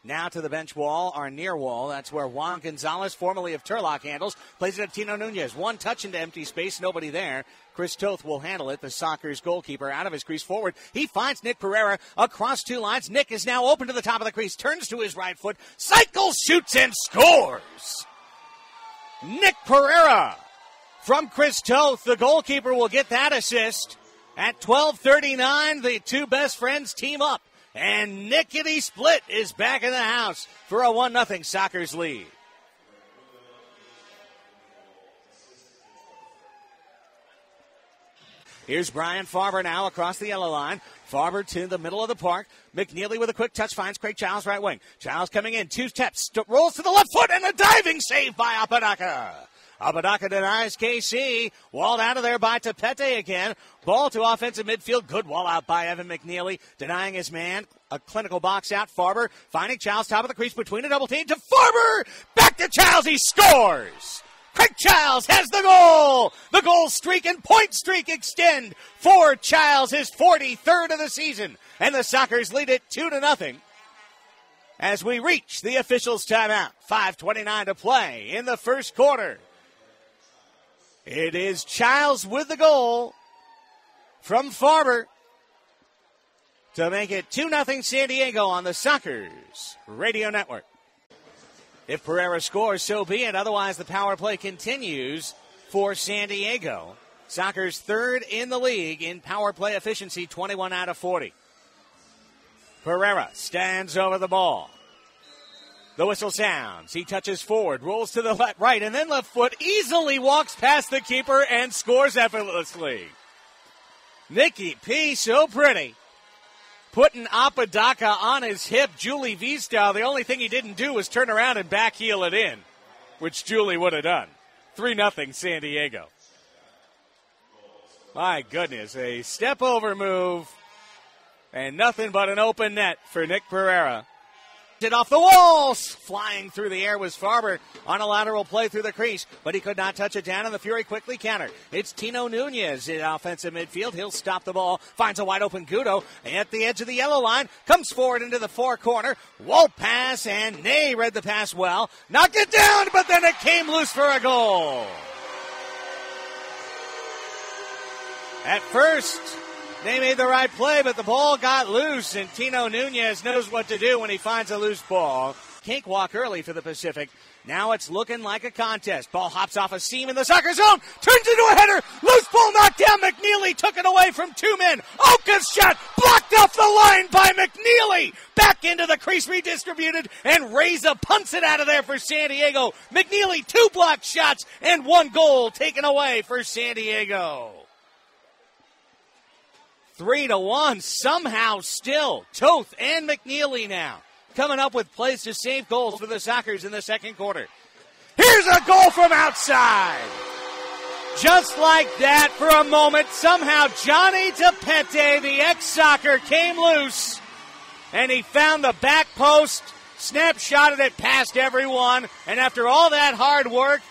Now to the bench wall, our near wall. That's where Juan Gonzalez, formerly of Turlock, handles. Plays it at Tino Nunez. One touch into empty space, nobody there. Chris Toth will handle it, the Sockers goalkeeper, out of his crease forward. He finds Nick Pereira across two lines. Nick is now open to the top of the crease, turns to his right foot, cycles, shoots, and scores! Nick Pereira from Chris Toth. The goalkeeper will get that assist. At 12:39, the two best friends team up. And Nickety Split is back in the house for a 1-0 Sockers lead. Here's Brian Farber now across the yellow line. Farber to the middle of the park. McNeely with a quick touch finds Craig Childs right wing. Childs coming in, two steps, rolls to the left foot, and a diving save by Apodaca. Apodaca denies KC. Walled out of there by Tapete again. Ball to offensive midfield. Good wall out by Evan McNeely. Denying his man. A clinical box out. Farber finding Childs top of the crease between a double team to Farber. Back to Childs. He scores. Craig Childs has the goal. The goal streak and point streak extend for Childs, his 43rd of the season. And the Sockers lead it 2-0 as we reach the officials' timeout. 5:29 to play in the first quarter. It is Childs with the goal from Farber to make it 2-0 San Diego on the Sockers Radio Network. If Pereira scores, so be it. Otherwise, the power play continues for San Diego. Sockers third in the league in power play efficiency, 21 out of 40. Pereira stands over the ball. The whistle sounds. He touches forward, rolls to the left, right, and then left foot, easily walks past the keeper and scores effortlessly. Nicky P, so pretty. Putting Apodaca on his hip, Julie V style. The only thing he didn't do was turn around and backheel it in, which Julie would have done. 3-0 San Diego. My goodness, a step over move and nothing but an open net for Nick Pereira. It off the walls. Flying through the air was Farber on a lateral play through the crease, but he could not touch it down, and the Fury quickly countered. It's Tino Nunez in offensive midfield. He'll stop the ball, finds a wide open Gudo at the edge of the yellow line, comes forward into the far corner. Wall pass, and Ney read the pass well. Knocked it down, but then it came loose for a goal. At first, they made the right play, but the ball got loose, and Tino Nunez knows what to do when he finds a loose ball. Cakewalk early for the Pacific. Now it's looking like a contest. Ball hops off a seam in the Socker zone, turns into a header. Loose ball knocked down. McNeely took it away from two men. Oka's shot blocked off the line by McNeely. Back into the crease, redistributed, and Reza punts it out of there for San Diego. McNeely, two blocked shots and one goal taken away for San Diego. 3-1, somehow still. Toth and McNeely now coming up with plays to save goals for the Sockers in the second quarter. Here's a goal from outside. Just like that, for a moment, somehow Johnny Tapete, the ex-Socker, came loose, and he found the back post, snapshotted it past everyone, and after all that hard work,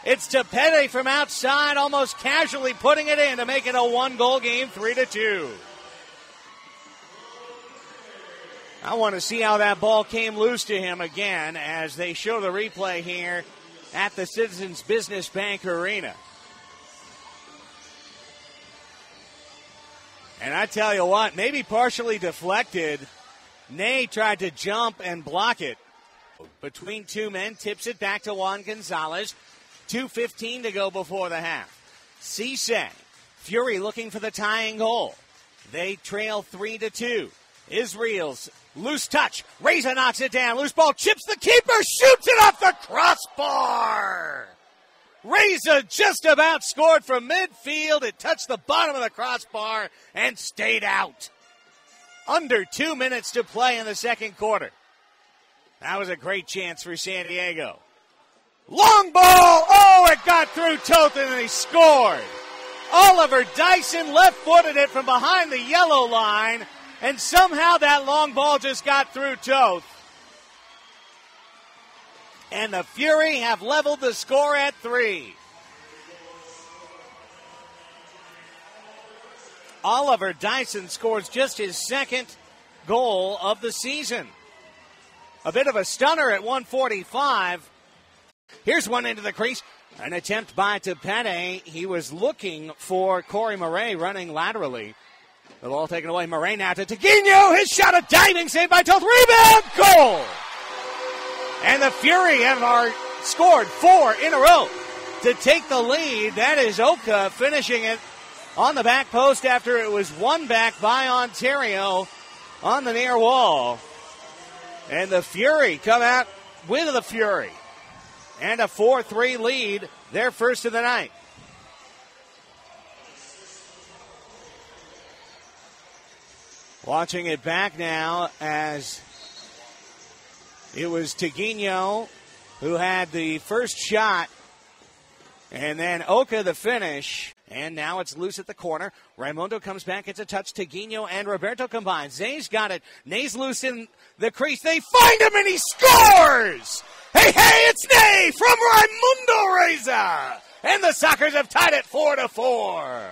it's Tapete from outside, almost casually putting it in to make it a one-goal game, 3-2. I want to see how that ball came loose to him again as they show the replay here at the Citizens Business Bank Arena. And I tell you what, maybe partially deflected. Ney tried to jump and block it. Between two men, tips it back to Juan Gonzalez. 2:15 to go before the half. Cisse, Fury looking for the tying goal. They trail 3-2. Israel's loose touch. Reza knocks it down. Loose ball chips the keeper. Shoots it off the crossbar. Reza just about scored from midfield. It touched the bottom of the crossbar and stayed out. Under 2 minutes to play in the second quarter. That was a great chance for San Diego. Long ball! Oh, it got through Toth and he scored. Oliver Dyson left-footed it from behind the yellow line, and somehow that long ball just got through Toth. And the Fury have leveled the score at 3. Oliver Dyson scores just his second goal of the season. a bit of a stunner at 145. Here's one into the crease. An attempt by Tepete. He was looking for Corey Murray running laterally. The ball taken away. Murray now to Taguino. His shot, a diving save by Toth. Rebound, goal! And the Fury have scored 4 in a row to take the lead. That is Oka finishing it on the back post after it was won back by Ontario on the near wall. And the Fury come out with the Fury. And a 4-3 lead, their first of the night. Watching it back now as it was Taguino who had the first shot. And then Oka the finish. And now it's loose at the corner. Raimundo comes back. It's a touch. Taguino and Roberto combine. Zay's got it. Nay's loose in the crease. They find him and he scores! Hey, it's Nay from Raimundo Reza! And the Sockers have tied it 4-4.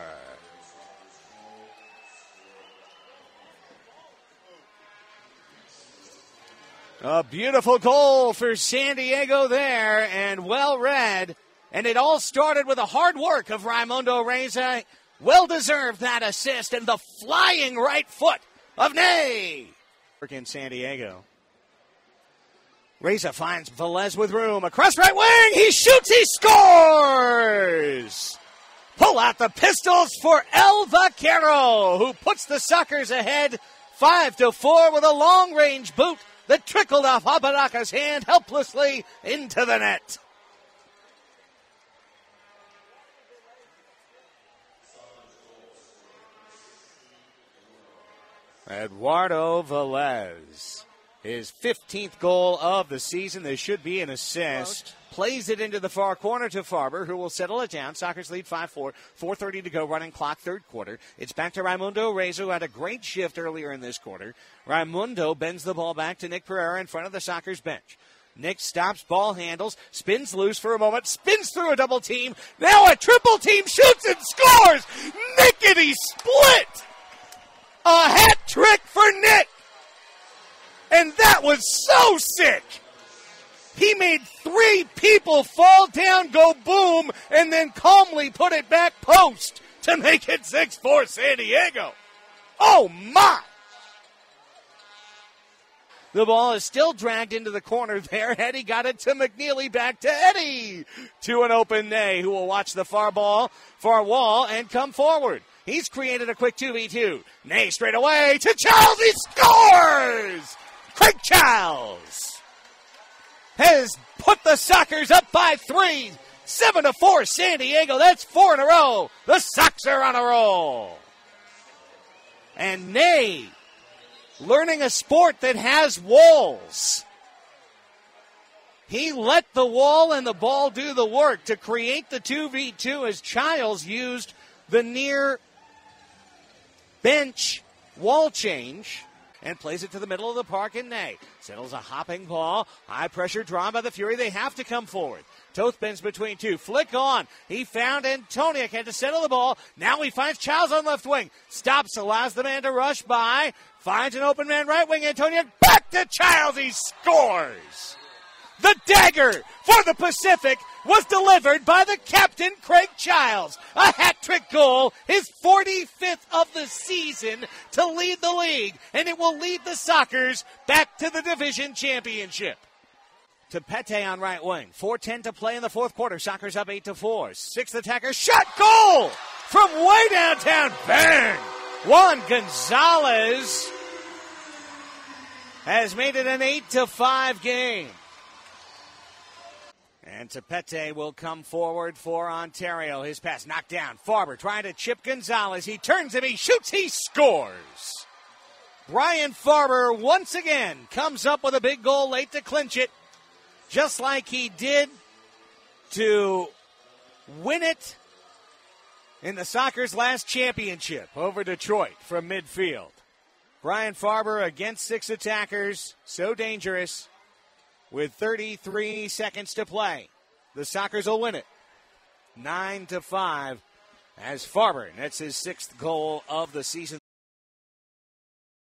A beautiful goal for San Diego there, and well read. And it all started with the hard work of Raimundo Reza. Well-deserved that assist, and the flying right foot of Nay. In San Diego. Reza finds Velez with room. Across right wing, he shoots, he scores! Pull out the pistols for El Vaquero, who puts the Sockers ahead 5-4 with a long-range boot that trickled off Abaraka's hand helplessly into the net. Eduardo Velez, his 15th goal of the season. There should be an assist. Plays it into the far corner to Farber, who will settle it down. Sockers lead 5-4. 4:30 to go, running clock, third quarter. It's back to Raimundo Reza, who had a great shift earlier in this quarter. Raimundo bends the ball back to Nick Pereira in front of the Sockers bench. Nick stops, ball handles, spins loose for a moment, spins through a double team. Now a triple team, shoots and scores! Nickety split! A hat trick for Nick! And that was so sick! He made 3 people fall down, go boom, and then calmly put it back post to make it 6-4 San Diego. Oh, my! The ball is still dragged into the corner there. Eddie got it to McNeely, back to Eddie. To an open Nay, who will watch the far wall, and come forward. He's created a quick 2v2. Nay straight away to Charles. He scores! Craig Charles has put the Sockers up by 3. 7-4 San Diego. That's 4 in a row. The Sox are on a roll. And Nay learning a sport that has walls. He let the wall and the ball do the work to create the 2v2 as Childs used the near bench wall change and plays it to the middle of the park, and Nay settles a hopping ball. High pressure drawn by the Fury. They have to come forward. Toth bends between 2. Flick on. He found Antoniak, had to settle the ball. Now he finds Childs on left wing. Stops, allows the man to rush by. Finds an open man right wing. Antoniak back to Childs. He scores. The dagger for the Pacific was delivered by the captain, Craig Childs. A hat-trick goal, his 45th of the season to lead the league, and it will lead the Sockers back to the division championship. To Pete on right wing. 4:10 to play in the fourth quarter. Sockers up 8-4. Sixth attacker, shot, goal from way downtown. Bang! Juan Gonzalez has made it an 8-5 game. And Tepete will come forward for Ontario. His pass knocked down. Farber trying to chip Gonzalez. He turns him, he shoots, he scores. Brian Farber once again comes up with a big goal late to clinch it, just like he did to win it in the Sockers' last championship over Detroit from midfield. Brian Farber against 6 attackers, so dangerous. With 33 seconds to play, the Sockers will win it 9-5 as Farber nets his 6th goal of the season.